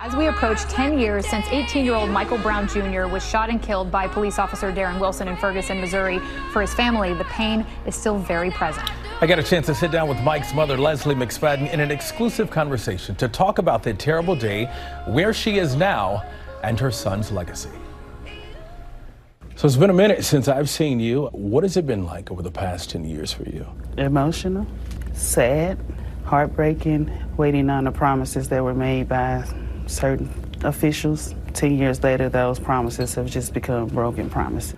As we approach 10 years since 18-year-old Michael Brown Jr. was shot and killed by police officer Darren Wilson in Ferguson, Missouri, for his family, the pain is still very present. I got a chance to sit down with Mike's mother, Lezley McSpadden, in an exclusive conversation to talk about that terrible day, where she is now, and her son's legacy. So it's been a minute since I've seen you. What has it been like over the past 10 years for you? Emotional, sad, heartbreaking, waiting on the promises that were made by certain officials. 10 years later, those promises have just become broken promises.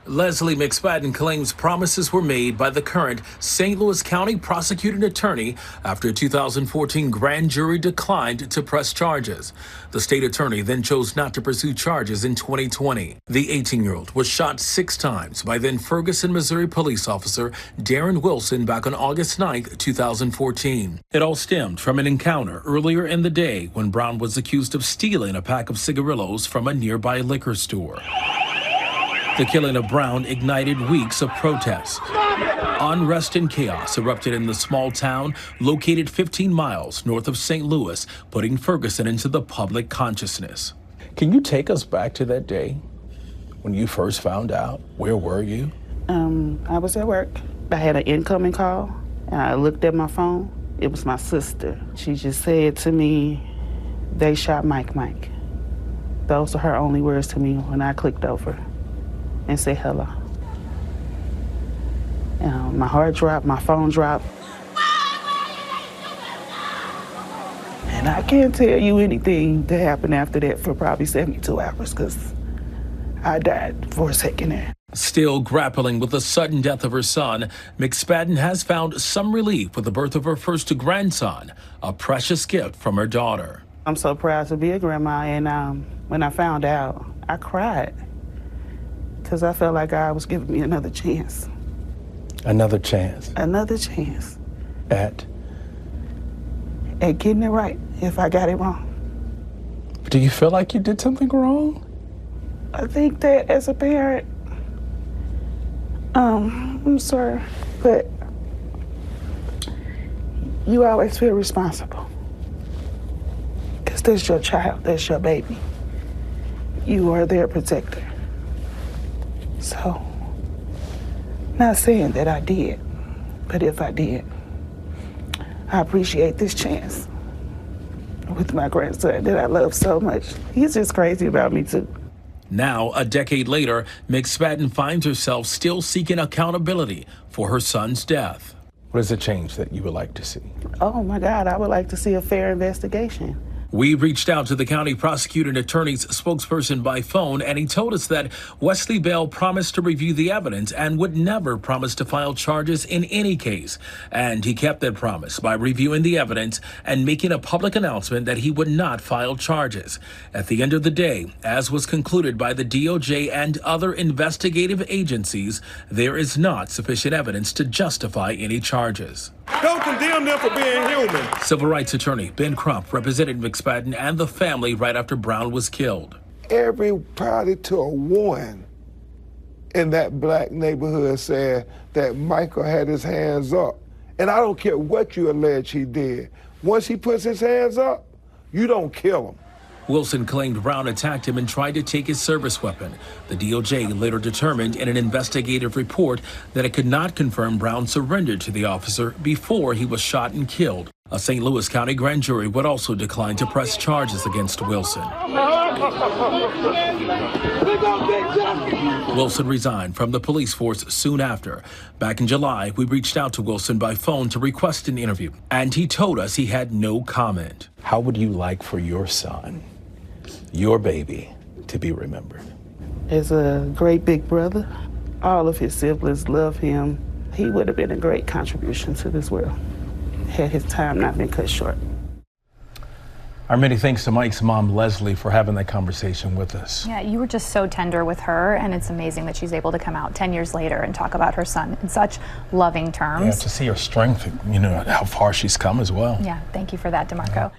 Lezley McSpadden claims promises were made by the current St. Louis County prosecuting attorney after a 2014 grand jury declined to press charges. The state attorney then chose not to pursue charges in 2020. The 18-year-old was shot 6 times by then Ferguson, Missouri police officer Darren Wilson back on August 9, 2014. It all stemmed from an encounter earlier in the day when Brown was accused of stealing a pack of cigarillos from a nearby liquor store. The killing of Brown ignited weeks of protest. Unrest and chaos erupted in the small town located 15 miles north of St. Louis, putting Ferguson into the public consciousness. Can you take us back to that day when you first found out? Where were you? I was at work. I had an incoming call, and I looked at my phone. It was my sister. She just said to me, "They shot Mike." Those are her only words to me when I clicked over and say hello. My heart dropped, my phone dropped. And I can't tell you anything that happened after that for probably 72 hours because I died for a second there. Still grappling with the sudden death of her son, McSpadden has found some relief with the birth of her first grandson, a precious gift from her daughter. I'm so proud to be a grandma, and when I found out, I cried. Because I felt like God was giving me another chance. Another chance? Another chance. At getting it right if I got it wrong. Do you feel like you did something wrong? I think that as a parent, I'm sorry, but you always feel responsible. Because that's your child, that's your baby. You are their protector. So, not saying that I did, but if I did, I appreciate this chance with my grandson that I love so much. He's just crazy about me too. Now, a decade later, McSpadden finds herself still seeking accountability for her son's death. What is the change that you would like to see? Oh my God, I would like to see a fair investigation. We reached out to the county prosecuting attorney's spokesperson by phone, and he told us that Wesley Bell promised to review the evidence and would never promise to file charges in any case. And he kept that promise by reviewing the evidence and making a public announcement that he would not file charges. At the end of the day, as was concluded by the DOJ and other investigative agencies, there is not sufficient evidence to justify any charges. Don't condemn them for being human. Civil rights attorney Ben Crump represented McSpadden and the family right after Brown was killed. Everybody to a one in that black neighborhood said that Michael had his hands up. And I don't care what you allege he did. Once he puts his hands up, you don't kill him. Wilson claimed Brown attacked him and tried to take his service weapon. The DOJ later determined in an investigative report that it could not confirm Brown surrendered to the officer before he was shot and killed. A St. Louis County grand jury would also decline to press charges against Wilson. Wilson resigned from the police force soon after. Back in July, we reached out to Wilson by phone to request an interview, and he told us he had no comment. How would you like for your son, your baby, to be remembered? As a great big brother, all of his siblings love him. He would have been a great contribution to this world had his time not been cut short. Our many thanks to Mike's mom, Lezley, for having that conversation with us. Yeah, you were just so tender with her, and it's amazing that she's able to come out 10 years later and talk about her son in such loving terms. Yeah, to see her strength, you know, how far she's come as well. Yeah, thank you for that, DeMarco.